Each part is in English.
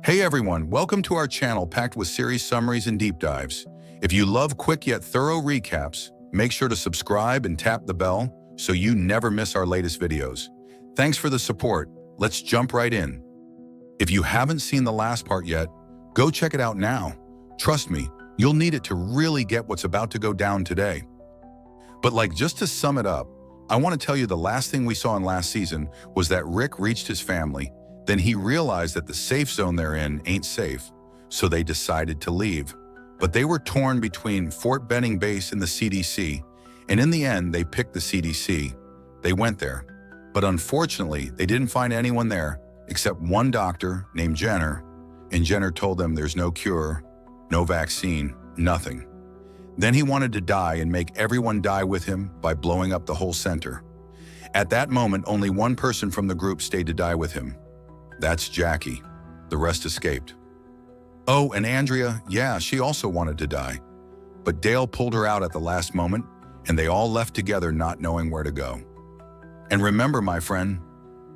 Hey everyone, welcome to our channel packed with series summaries and deep dives. If you love quick yet thorough recaps, make sure to subscribe and tap the bell so you never miss our latest videos. Thanks for the support. Let's jump right in. If you haven't seen the last part yet, go check it out now. Trust me, you'll need it to really get what's about to go down today. But just to sum it up, I want to tell you the last thing we saw in last season was that Rick reached his family. Then he realized that the safe zone they're in ain't safe, so they decided to leave. But they were torn between Fort Benning Base and the CDC, and in the end, they picked the CDC. They went there, but unfortunately, they didn't find anyone there except one doctor named Jenner, and Jenner told them there's no cure, no vaccine, nothing. Then he wanted to die and make everyone die with him by blowing up the whole center. At that moment, only one person from the group stayed to die with him. That's Jackie. The rest escaped. Oh, and Andrea, yeah, she also wanted to die. But Dale pulled her out at the last moment, and they all left together not knowing where to go. And remember, my friend,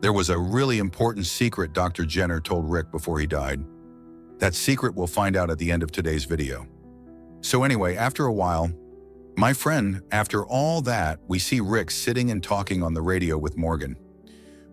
there was a really important secret Dr. Jenner told Rick before he died. That secret we'll find out at the end of today's video. So anyway, after a while, my friend, after all that, we see Rick sitting and talking on the radio with Morgan.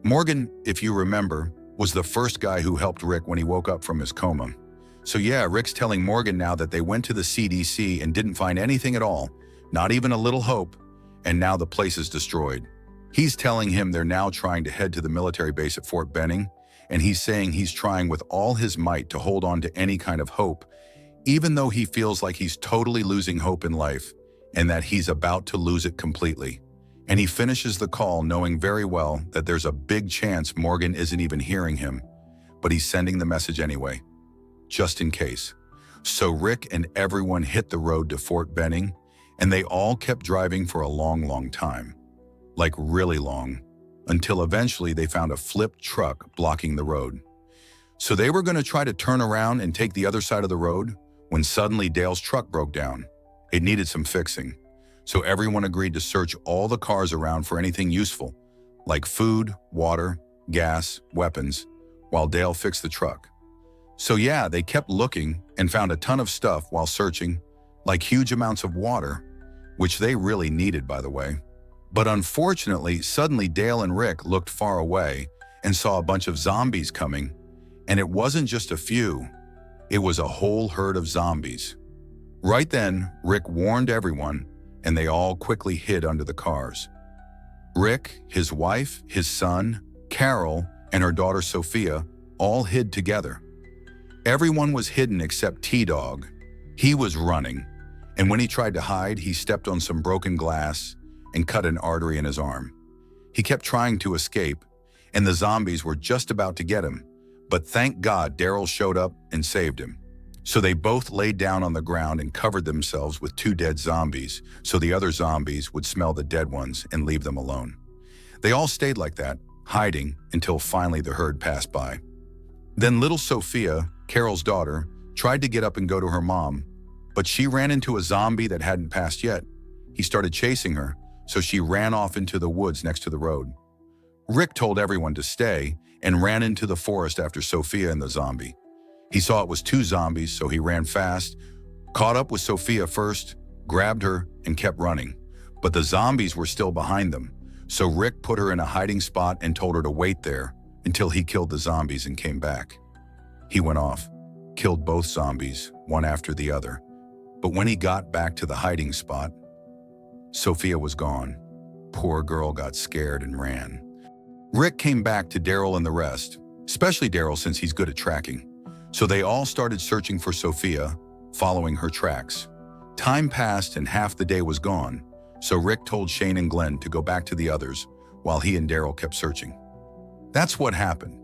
Morgan, if you remember, was the first guy who helped Rick when he woke up from his coma. So yeah, Rick's telling Morgan now that they went to the CDC and didn't find anything at all, not even a little hope, and now the place is destroyed. He's telling him they're now trying to head to the military base at Fort Benning, and he's saying he's trying with all his might to hold on to any kind of hope, even though he feels like he's totally losing hope in life, and that he's about to lose it completely. And he finishes the call knowing very well that there's a big chance Morgan isn't even hearing him, but he's sending the message anyway, just in case. So Rick and everyone hit the road to Fort Benning, and they all kept driving for a long time, like really long, until eventually they found a flipped truck blocking the road. So they were going to try to turn around and take the other side of the road when suddenly Dale's truck broke down. It needed some fixing. So everyone agreed to search all the cars around for anything useful, like food, water, gas, weapons, while Dale fixed the truck. So yeah, they kept looking and found a ton of stuff while searching, like huge amounts of water, which they really needed, by the way. But unfortunately, suddenly Dale and Rick looked far away and saw a bunch of zombies coming, and it wasn't just a few, it was a whole herd of zombies. Right then, Rick warned everyone, and they all quickly hid under the cars. Rick, his wife, his son, Carol, and her daughter Sophia all hid together. Everyone was hidden except T-Dog. He was running, and when he tried to hide, he stepped on some broken glass and cut an artery in his arm. He kept trying to escape, and the zombies were just about to get him, but thank God Daryl showed up and saved him. So they both laid down on the ground and covered themselves with 2 dead zombies, so the other zombies would smell the dead ones and leave them alone. They all stayed like that, hiding, until finally the herd passed by. Then little Sophia, Carol's daughter, tried to get up and go to her mom, but she ran into a zombie that hadn't passed yet. He started chasing her, so she ran off into the woods next to the road. Rick told everyone to stay and ran into the forest after Sophia and the zombie. He saw it was 2 zombies, so he ran fast, caught up with Sophia first, grabbed her, and kept running. But the zombies were still behind them, so Rick put her in a hiding spot and told her to wait there until he killed the zombies and came back. He went off, killed both zombies, one after the other. But when he got back to the hiding spot, Sophia was gone. Poor girl got scared and ran. Rick came back to Daryl and the rest, especially Daryl since he's good at tracking. So they all started searching for Sophia, following her tracks. Time passed and half the day was gone, so Rick told Shane and Glenn to go back to the others while he and Daryl kept searching. That's what happened.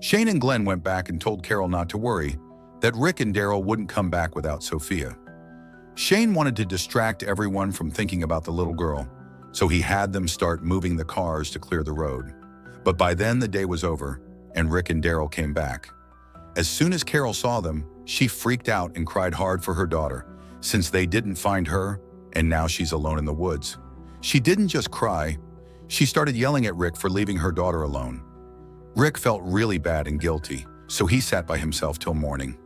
Shane and Glenn went back and told Carol not to worry, that Rick and Daryl wouldn't come back without Sophia. Shane wanted to distract everyone from thinking about the little girl, so he had them start moving the cars to clear the road. But by then the day was over, and Rick and Daryl came back. As soon as Carol saw them, she freaked out and cried hard for her daughter, since they didn't find her, and now she's alone in the woods. She didn't just cry, she started yelling at Rick for leaving her daughter alone. Rick felt really bad and guilty, so he sat by himself till morning.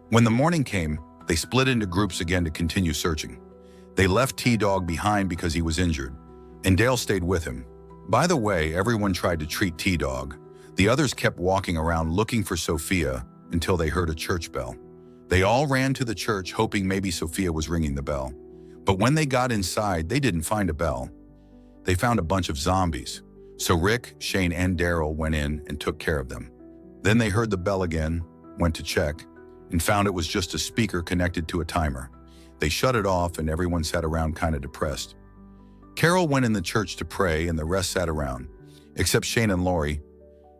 When the morning came, they split into groups again to continue searching. They left T-Dog behind because he was injured, and Dale stayed with him. By the way, everyone tried to treat T-Dog. The others kept walking around looking for Sophia until they heard a church bell. They all ran to the church hoping maybe Sophia was ringing the bell. But when they got inside, they didn't find a bell. They found a bunch of zombies. So Rick, Shane, and Daryl went in and took care of them. Then they heard the bell again, went to check, and found it was just a speaker connected to a timer. They shut it off and everyone sat around kind of depressed. Carol went in the church to pray and the rest sat around, except Shane and Lori.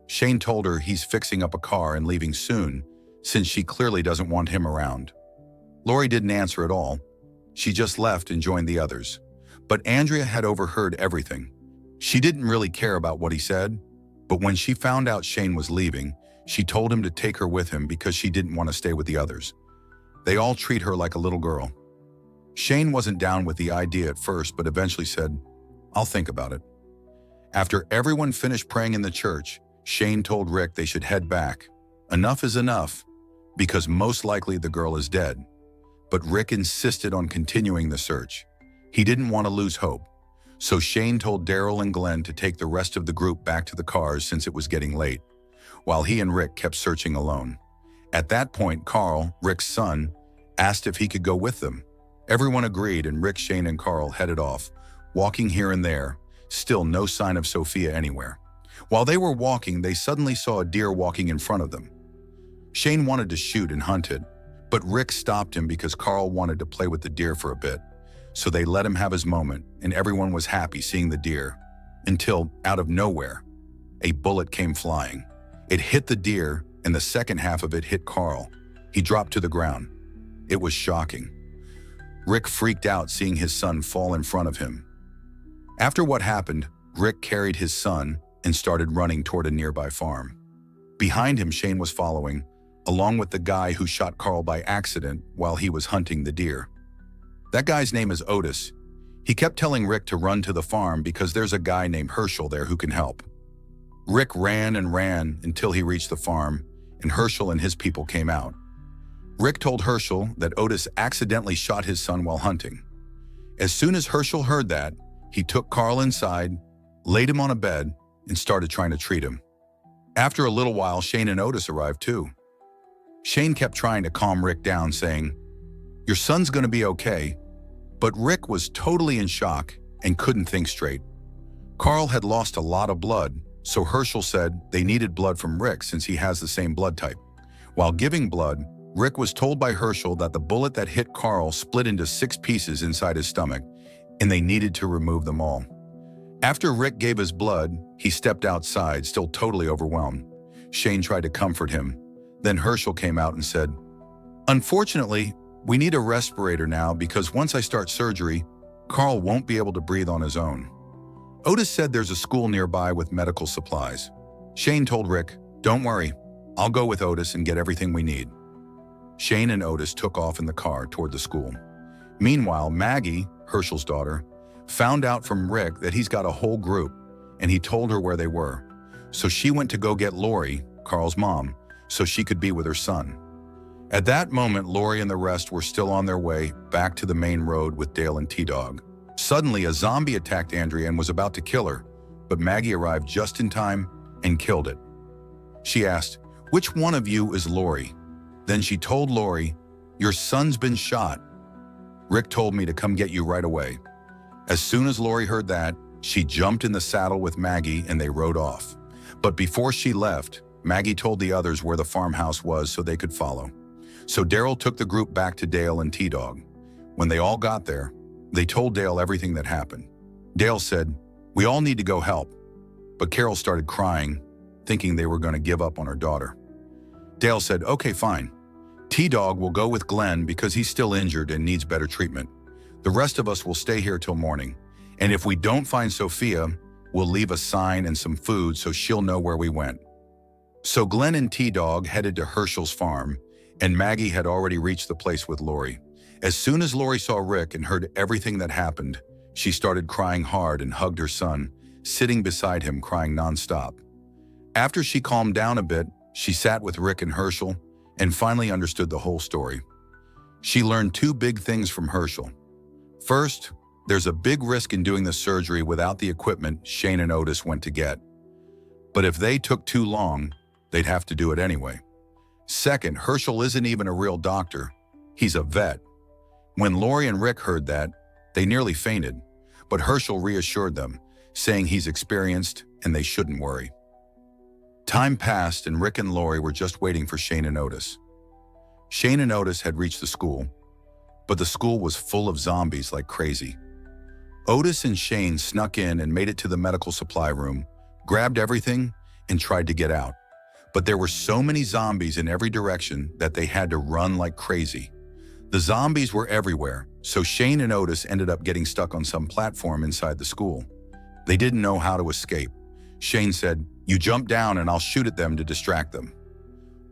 Shane told her he's fixing up a car and leaving soon, since she clearly doesn't want him around. Lori didn't answer at all. She just left and joined the others. But Andrea had overheard everything. She didn't really care about what he said, but when she found out Shane was leaving, she told him to take her with him because she didn't want to stay with the others. They all treat her like a little girl. Shane wasn't down with the idea at first, but eventually said, "I'll think about it." After everyone finished praying in the church, Shane told Rick they should head back. Enough is enough, because most likely the girl is dead. But Rick insisted on continuing the search. He didn't want to lose hope. So Shane told Daryl and Glenn to take the rest of the group back to the cars since it was getting late, while he and Rick kept searching alone. At that point, Carl, Rick's son, asked if he could go with them. Everyone agreed, and Rick, Shane, and Carl headed off, walking here and there, still no sign of Sophia anywhere. While they were walking, they suddenly saw a deer walking in front of them. Shane wanted to shoot and hunt it, but Rick stopped him because Carl wanted to play with the deer for a bit. So they let him have his moment, and everyone was happy seeing the deer, until, out of nowhere, a bullet came flying. It hit the deer, and the second half of it hit Carl. He dropped to the ground. It was shocking. Rick freaked out seeing his son fall in front of him. After what happened, Rick carried his son and started running toward a nearby farm. Behind him, Shane was following, along with the guy who shot Carl by accident while he was hunting the deer. That guy's name is Otis. He kept telling Rick to run to the farm because there's a guy named Herschel there who can help. Rick ran and ran until he reached the farm, and Herschel and his people came out. Rick told Herschel that Otis accidentally shot his son while hunting. As soon as Herschel heard that, he took Carl inside, laid him on a bed, and started trying to treat him. After a little while, Shane and Otis arrived too. Shane kept trying to calm Rick down, saying, "Your son's gonna be okay." But Rick was totally in shock and couldn't think straight. Carl had lost a lot of blood, so Herschel said they needed blood from Rick since he has the same blood type. While giving blood, Rick was told by Herschel that the bullet that hit Carl split into 6 pieces inside his stomach, and they needed to remove them all. After Rick gave his blood, he stepped outside, still totally overwhelmed. Shane tried to comfort him. Then Herschel came out and said, "Unfortunately, we need a respirator now because once I start surgery, Carl won't be able to breathe on his own." Otis said there's a school nearby with medical supplies. Shane told Rick, "Don't worry, I'll go with Otis and get everything we need." Shane and Otis took off in the car toward the school. Meanwhile, Maggie, Herschel's daughter, found out from Rick that he's got a whole group, and he told her where they were. So she went to go get Lori, Carl's mom, so she could be with her son. At that moment, Lori and the rest were still on their way back to the main road with Dale and T-Dog. Suddenly, a zombie attacked Andrea and was about to kill her, but Maggie arrived just in time and killed it. She asked, "Which one of you is Lori?" Then she told Lori, "Your son's been shot. Rick told me to come get you right away." As soon as Lori heard that, she jumped in the saddle with Maggie and they rode off. But before she left, Maggie told the others where the farmhouse was so they could follow. So Daryl took the group back to Dale and T-Dog. When they all got there, they told Dale everything that happened. Dale said, "We all need to go help." But Carol started crying, thinking they were going to give up on her daughter. Dale said, "Okay, fine. T-Dog will go with Glenn because he's still injured and needs better treatment. The rest of us will stay here till morning. And if we don't find Sophia, we'll leave a sign and some food so she'll know where we went." So Glenn and T-Dog headed to Herschel's farm, and Maggie had already reached the place with Lori. As soon as Lori saw Rick and heard everything that happened, she started crying hard and hugged her son, sitting beside him crying nonstop. After she calmed down a bit, She sat with Rick and Herschel and finally understood the whole story. She learned two big things from Herschel. First, there's a big risk in doing the surgery without the equipment Shane and Otis went to get. But if they took too long, they'd have to do it anyway. Second, Herschel isn't even a real doctor. He's a vet. When Lori and Rick heard that, they nearly fainted, but Herschel reassured them, saying he's experienced and they shouldn't worry. Time passed and Rick and Lori were just waiting for Shane and Otis. Shane and Otis had reached the school, but the school was full of zombies like crazy. Otis and Shane snuck in and made it to the medical supply room, grabbed everything, and tried to get out. But there were so many zombies in every direction that they had to run like crazy. The zombies were everywhere, so Shane and Otis ended up getting stuck on some platform inside the school. They didn't know how to escape. Shane said, "You jump down and I'll shoot at them to distract them.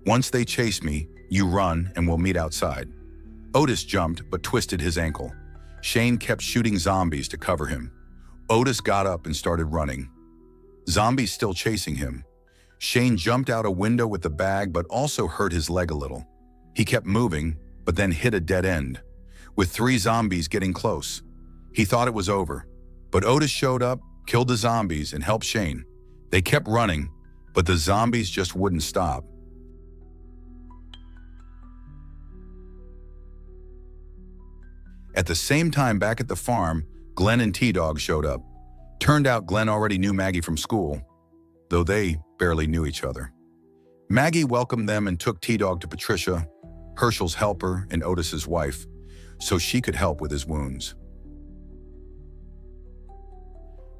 Once they chase me, you run and we'll meet outside." Otis jumped but twisted his ankle. Shane kept shooting zombies to cover him. Otis got up and started running. Zombies still chasing him. Shane jumped out a window with the bag but also hurt his leg a little. He kept moving, but then hit a dead end, with 3 zombies getting close. He thought it was over, but Otis showed up, killed the zombies, and helped Shane. They kept running, but the zombies just wouldn't stop. At the same time back at the farm, Glenn and T-Dog showed up. Turned out Glenn already knew Maggie from school, though they barely knew each other. Maggie welcomed them and took T-Dog to Patricia, Herschel's helper and Otis's wife, so she could help with his wounds.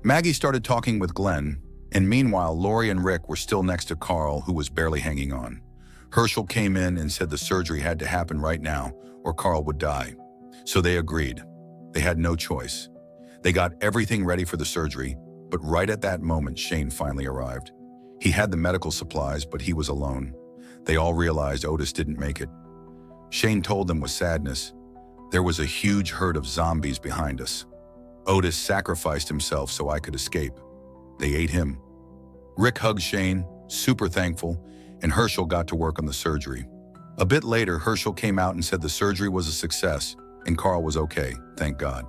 Maggie started talking with Glenn, and meanwhile Lori and Rick were still next to Carl, who was barely hanging on. Herschel came in and said the surgery had to happen right now or Carl would die. So they agreed. They had no choice. They got everything ready for the surgery, but right at that moment Shane finally arrived. He had the medical supplies, but he was alone. They all realized Otis didn't make it. Shane told them with sadness, "There was a huge herd of zombies behind us. Otis sacrificed himself so I could escape. They ate him." Rick hugged Shane, super thankful, and Herschel got to work on the surgery. A bit later, Herschel came out and said the surgery was a success, and Carl was okay, thank God.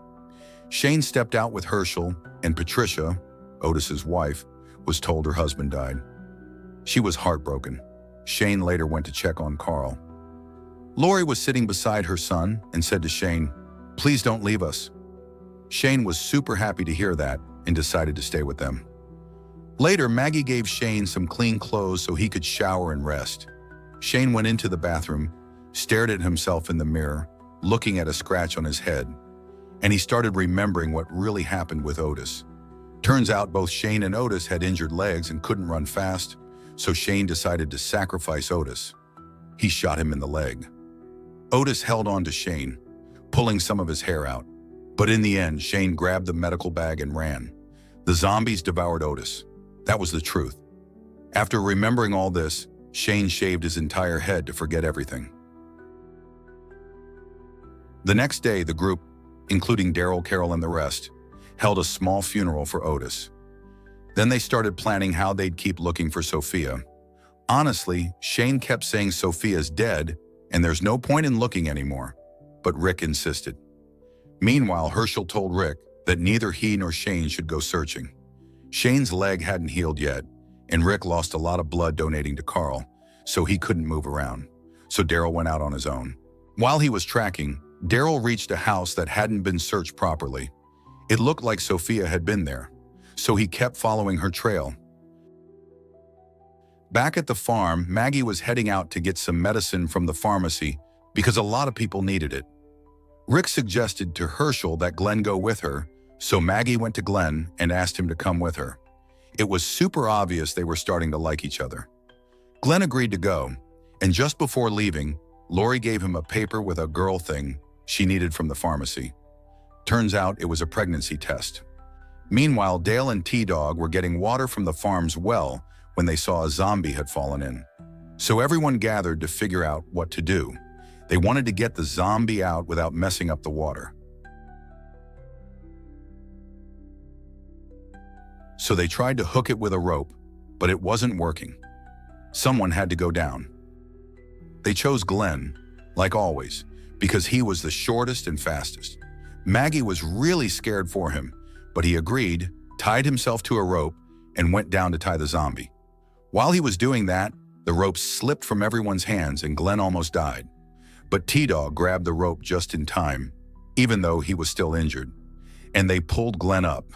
Shane stepped out with Herschel, and Patricia, Otis's wife, was told her husband died. She was heartbroken. Shane later went to check on Carl. Lori was sitting beside her son and said to Shane, "Please don't leave us." Shane was super happy to hear that and decided to stay with them. Later, Maggie gave Shane some clean clothes so he could shower and rest. Shane went into the bathroom, stared at himself in the mirror, looking at a scratch on his head, and he started remembering what really happened with Otis. Turns out both Shane and Otis had injured legs and couldn't run fast, so Shane decided to sacrifice Otis. He shot him in the leg. Otis held on to Shane, pulling some of his hair out, but in the end, Shane grabbed the medical bag and ran. The zombies devoured Otis. That was the truth. After remembering all this, Shane shaved his entire head to forget everything. The next day, the group, including Daryl, Carol, and the rest, held a small funeral for Otis. Then they started planning how they'd keep looking for Sophia. Honestly, Shane kept saying Sophia's dead and there's no point in looking anymore, but Rick insisted. Meanwhile, Herschel told Rick that neither he nor Shane should go searching. Shane's leg hadn't healed yet, and Rick lost a lot of blood donating to Carl, so he couldn't move around. So Daryl went out on his own. While he was tracking, Daryl reached a house that hadn't been searched properly. It looked like Sophia had been there, so he kept following her trail. Back at the farm, Maggie was heading out to get some medicine from the pharmacy because a lot of people needed it. Rick suggested to Herschel that Glenn go with her, so Maggie went to Glenn and asked him to come with her. It was super obvious they were starting to like each other. Glenn agreed to go, and just before leaving, Lori gave him a paper with a girl thing she needed from the pharmacy. Turns out it was a pregnancy test. Meanwhile, Dale and T-Dog were getting water from the farm's well when they saw a zombie had fallen in. So everyone gathered to figure out what to do. They wanted to get the zombie out without messing up the water. So they tried to hook it with a rope, but it wasn't working. Someone had to go down. They chose Glenn, like always, because he was the shortest and fastest. Maggie was really scared for him, but he agreed, tied himself to a rope, and went down to tie the zombie. While he was doing that, the rope slipped from everyone's hands and Glenn almost died. But T-Dog grabbed the rope just in time, even though he was still injured, and they pulled Glenn up.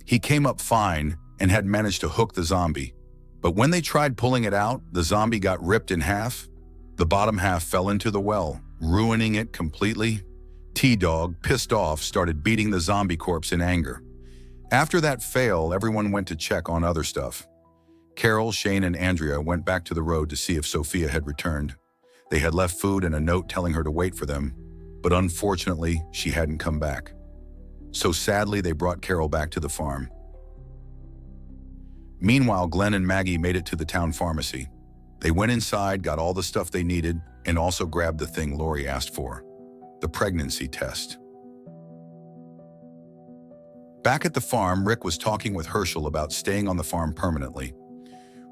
He came up fine and had managed to hook the zombie. But when they tried pulling it out, the zombie got ripped in half. The bottom half fell into the well, ruining it completely. T-Dog, pissed off, started beating the zombie corpse in anger. After that fail, everyone went to check on other stuff. Carol, Shane, and Andrea went back to the road to see if Sophia had returned. They had left food and a note telling her to wait for them, but unfortunately, she hadn't come back. So sadly, they brought Carol back to the farm. Meanwhile, Glenn and Maggie made it to the town pharmacy. They went inside, got all the stuff they needed, and also grabbed the thing Lori asked for, the pregnancy test. Back at the farm, Rick was talking with Herschel about staying on the farm permanently.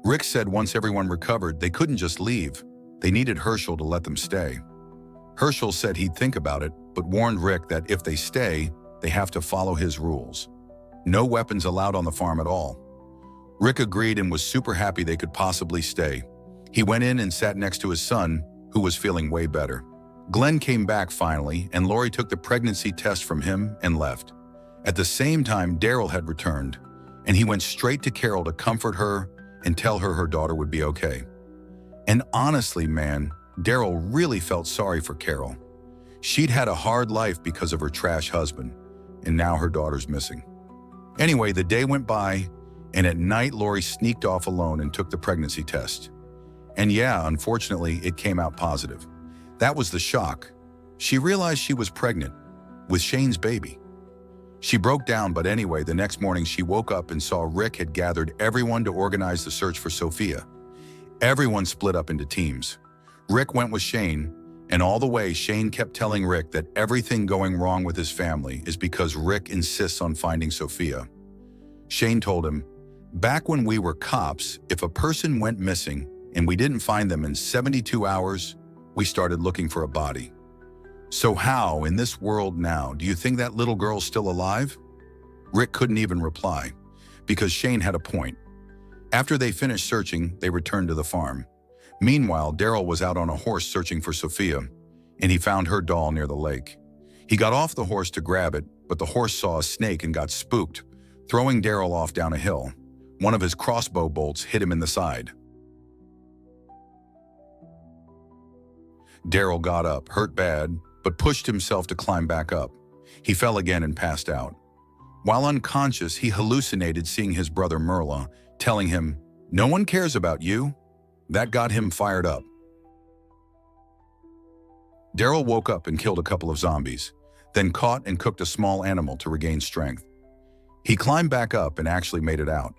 Rick said once everyone recovered, they couldn't just leave. They needed Herschel to let them stay. Herschel said he'd think about it, but warned Rick that if they stay, they have to follow his rules. No weapons allowed on the farm at all. Rick agreed and was super happy they could possibly stay. He went in and sat next to his son, who was feeling way better. Glenn came back finally, and Lori took the pregnancy test from him and left. At the same time, Daryl had returned, and he went straight to Carol to comfort her and tell her her daughter would be okay. And honestly, man, Daryl really felt sorry for Carol. She'd had a hard life because of her trash husband, and now her daughter's missing. Anyway, the day went by, and at night, Lori sneaked off alone and took the pregnancy test. And yeah, unfortunately, it came out positive. That was the shock. She realized she was pregnant with Shane's baby. She broke down, but anyway, the next morning she woke up and saw Rick had gathered everyone to organize the search for Sophia. Everyone split up into teams. Rick went with Shane, and all the way Shane kept telling Rick that everything going wrong with his family is because Rick insists on finding Sophia. Shane told him, "Back when we were cops, if a person went missing and we didn't find them in 72 hours, we started looking for a body. So how, in this world now, do you think that little girl's still alive?" Rick couldn't even reply, because Shane had a point. After they finished searching, they returned to the farm. Meanwhile, Daryl was out on a horse searching for Sophia, and he found her doll near the lake. He got off the horse to grab it, but the horse saw a snake and got spooked, throwing Daryl off down a hill. One of his crossbow bolts hit him in the side. Daryl got up, hurt bad, but pushed himself to climb back up. He fell again and passed out. While unconscious, he hallucinated seeing his brother Merla, telling him, "No one cares about you." That got him fired up. Daryl woke up and killed a couple of zombies, then caught and cooked a small animal to regain strength. He climbed back up and actually made it out.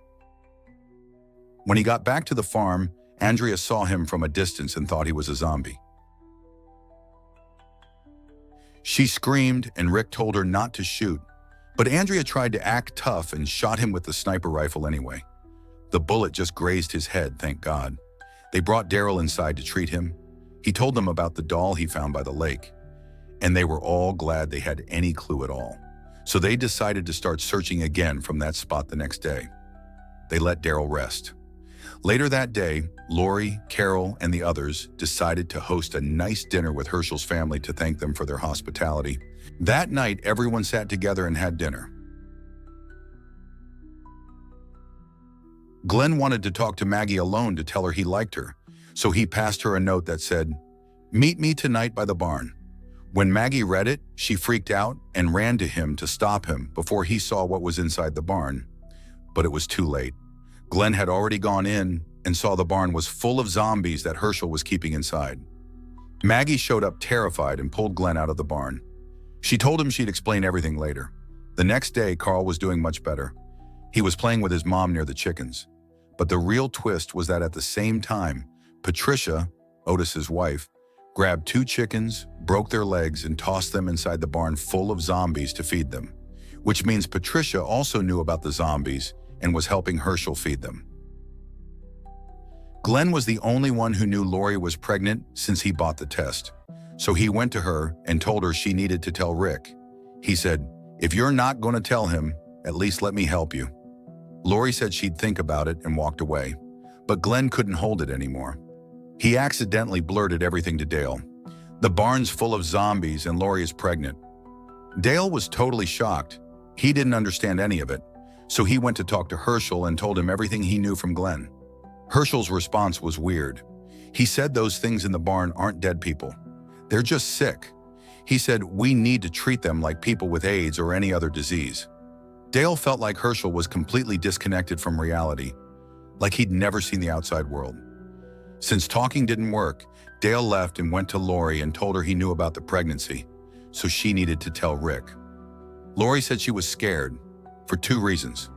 When he got back to the farm, Andrea saw him from a distance and thought he was a zombie. She screamed and Rick told her not to shoot, but Andrea tried to act tough and shot him with the sniper rifle anyway. The bullet just grazed his head, thank God. They brought Daryl inside to treat him. He told them about the doll he found by the lake, and they were all glad they had any clue at all. So they decided to start searching again from that spot the next day. They let Daryl rest. Later that day, Lori, Carol, and the others decided to host a nice dinner with Herschel's family to thank them for their hospitality. That night, everyone sat together and had dinner. Glenn wanted to talk to Maggie alone to tell her he liked her, so he passed her a note that said, "Meet me tonight by the barn." When Maggie read it, she freaked out and ran to him to stop him before he saw what was inside the barn. But it was too late. Glenn had already gone in and saw the barn was full of zombies that Herschel was keeping inside. Maggie showed up terrified and pulled Glenn out of the barn. She told him she'd explain everything later. The next day, Carl was doing much better. He was playing with his mom near the chickens. But the real twist was that at the same time, Patricia, Otis's wife, grabbed 2 chickens, broke their legs, and tossed them inside the barn full of zombies to feed them, which means Patricia also knew about the zombies and was helping Herschel feed them. Glenn was the only one who knew Lori was pregnant since he bought the test. So he went to her and told her she needed to tell Rick. He said, "If you're not going to tell him, at least let me help you." Lori said she'd think about it and walked away, but Glenn couldn't hold it anymore. He accidentally blurted everything to Dale. The barn's full of zombies and Lori is pregnant. Dale was totally shocked. He didn't understand any of it, so he went to talk to Herschel and told him everything he knew from Glenn. Herschel's response was weird. He said those things in the barn aren't dead people. They're just sick. He said, "We need to treat them like people with AIDS or any other disease." Dale felt like Herschel was completely disconnected from reality, like he'd never seen the outside world. Since talking didn't work, Dale left and went to Lori and told her he knew about the pregnancy, so she needed to tell Rick. Lori said she was scared for two reasons.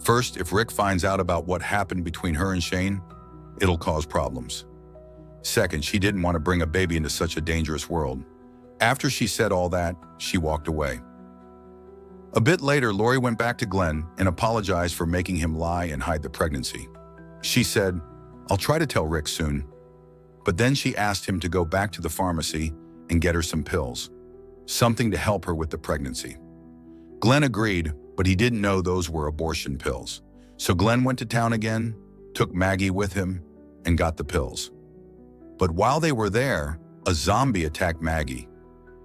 First, if Rick finds out about what happened between her and Shane, it'll cause problems. Second, she didn't want to bring a baby into such a dangerous world. After she said all that, she walked away. A bit later, Lori went back to Glenn and apologized for making him lie and hide the pregnancy. She said, "I'll try to tell Rick soon." But then she asked him to go back to the pharmacy and get her some pills, something to help her with the pregnancy. Glenn agreed, but he didn't know those were abortion pills. So Glenn went to town again, took Maggie with him, and got the pills. But while they were there, a zombie attacked Maggie.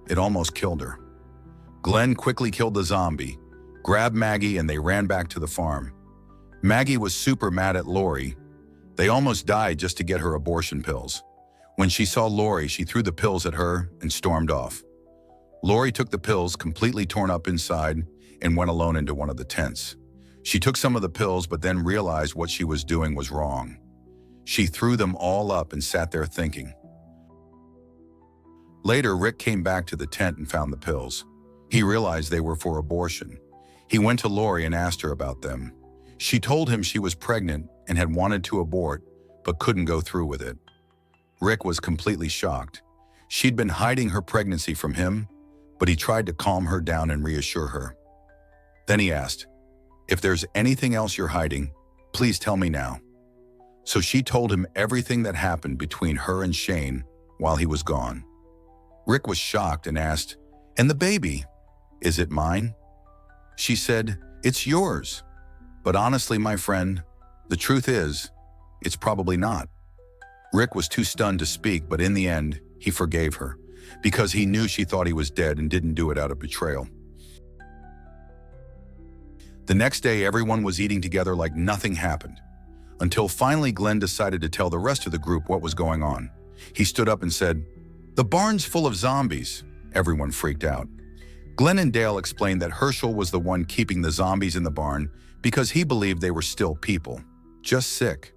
It almost killed her. Glenn quickly killed the zombie, grabbed Maggie, and they ran back to the farm. Maggie was super mad at Lori. They almost died just to get her abortion pills. When she saw Lori, she threw the pills at her and stormed off. Lori took the pills, completely torn up inside, and went alone into one of the tents. She took some of the pills, but then realized what she was doing was wrong. She threw them all up and sat there thinking. Later, Rick came back to the tent and found the pills. He realized they were for abortion. He went to Lori and asked her about them. She told him she was pregnant and had wanted to abort, but couldn't go through with it. Rick was completely shocked. She'd been hiding her pregnancy from him, but he tried to calm her down and reassure her. Then he asked, "If there's anything else you're hiding, please tell me now." So she told him everything that happened between her and Shane while he was gone. Rick was shocked and asked, "And the baby, is it mine?" She said, "It's yours. But honestly, my friend, the truth is, it's probably not." Rick was too stunned to speak, but in the end, he forgave her because he knew she thought he was dead and didn't do it out of betrayal. The next day, everyone was eating together like nothing happened, until finally Glenn decided to tell the rest of the group what was going on. He stood up and said, "The barn's full of zombies." Everyone freaked out. Glenn and Dale explained that Herschel was the one keeping the zombies in the barn because he believed they were still people, just sick.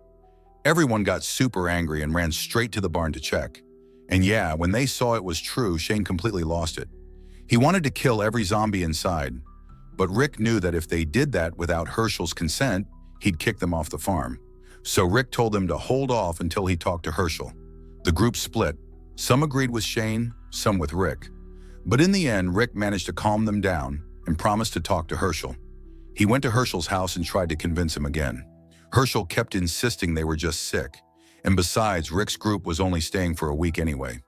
Everyone got super angry and ran straight to the barn to check. And yeah, when they saw it was true, Shane completely lost it. He wanted to kill every zombie inside, but Rick knew that if they did that without Herschel's consent, he'd kick them off the farm. So Rick told them to hold off until he talked to Herschel. The group split. Some agreed with Shane, some with Rick. But in the end, Rick managed to calm them down and promised to talk to Herschel. He went to Herschel's house and tried to convince him again. Herschel kept insisting they were just sick, and besides, Rick's group was only staying for a week anyway.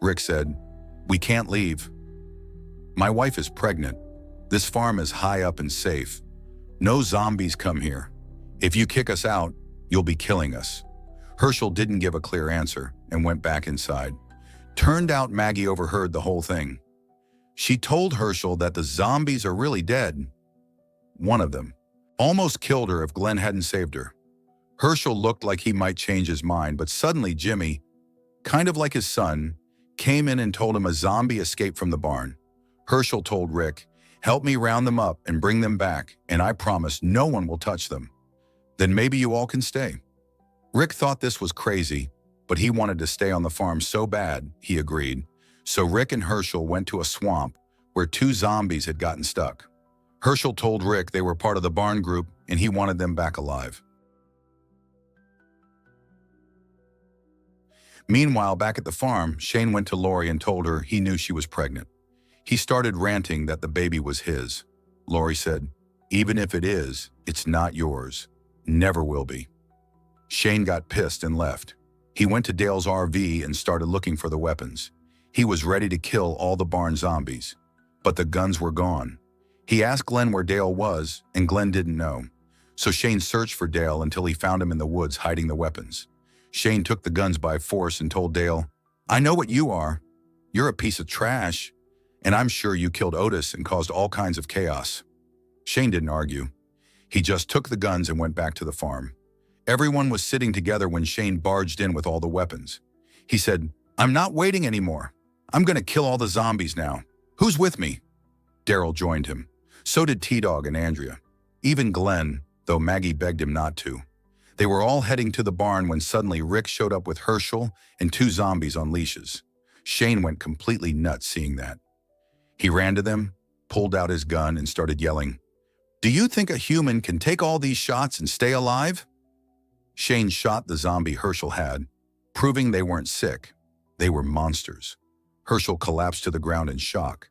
Rick said, "We can't leave. My wife is pregnant. This farm is high up and safe. No zombies come here. If you kick us out, you'll be killing us." Herschel didn't give a clear answer and went back inside. Turned out Maggie overheard the whole thing. She told Herschel that the zombies are really dead. One of them almost killed her if Glenn hadn't saved her. Herschel looked like he might change his mind, but suddenly Jimmy, kind of like his son, came in and told him a zombie escaped from the barn. Herschel told Rick, "Help me round them up and bring them back, and I promise no one will touch them. Then maybe you all can stay." Rick thought this was crazy, but he wanted to stay on the farm so bad, he agreed. So Rick and Herschel went to a swamp where two zombies had gotten stuck. Herschel told Rick they were part of the barn group and he wanted them back alive. Meanwhile, back at the farm, Shane went to Lori and told her he knew she was pregnant. He started ranting that the baby was his. Lori said, "Even if it is, it's not yours. Never will be." Shane got pissed and left. He went to Dale's RV and started looking for the weapons. He was ready to kill all the barn zombies, but the guns were gone. He asked Glenn where Dale was, and Glenn didn't know. So Shane searched for Dale until he found him in the woods hiding the weapons. Shane took the guns by force and told Dale, "I know what you are. You're a piece of trash, and I'm sure you killed Otis and caused all kinds of chaos." Shane didn't argue. He just took the guns and went back to the farm. Everyone was sitting together when Shane barged in with all the weapons. He said, "I'm not waiting anymore. I'm going to kill all the zombies now. Who's with me?" Daryl joined him. So did T-Dog and Andrea. Even Glenn, though Maggie begged him not to. They were all heading to the barn when suddenly Rick showed up with Herschel and 2 zombies on leashes. Shane went completely nuts seeing that. He ran to them, pulled out his gun, and started yelling, "Do you think a human can take all these shots and stay alive?" Shane shot the zombie Herschel had, proving they weren't sick. They were monsters. Herschel collapsed to the ground in shock.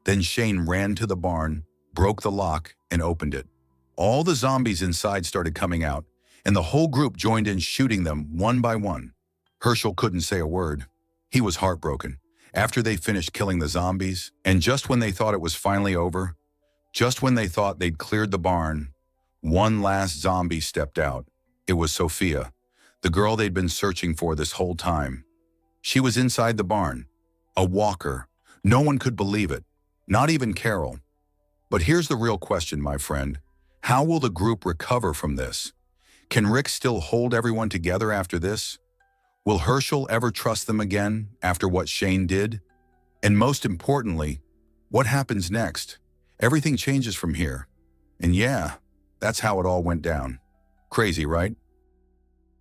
Then Shane ran to the barn, broke the lock, and opened it. All the zombies inside started coming out, and the whole group joined in shooting them one by one. Herschel couldn't say a word. He was heartbroken. After they finished killing the zombies, and just when they thought it was finally over, just when they thought they'd cleared the barn, one last zombie stepped out. It was Sophia, the girl they'd been searching for this whole time. She was inside the barn, a walker. No one could believe it, not even Carol. But here's the real question, my friend. How will the group recover from this? Can Rick still hold everyone together after this? Will Herschel ever trust them again after what Shane did? And most importantly, what happens next? Everything changes from here. And yeah, that's how it all went down. Crazy, right?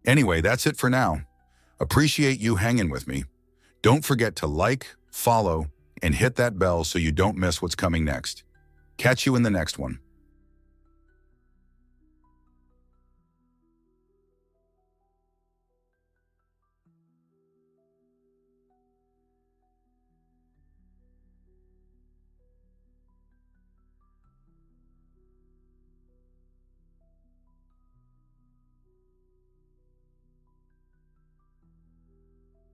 Anyway, that's it for now. Appreciate you hanging with me. Don't forget to like, follow, and hit that bell so you don't miss what's coming next. Catch you in the next one.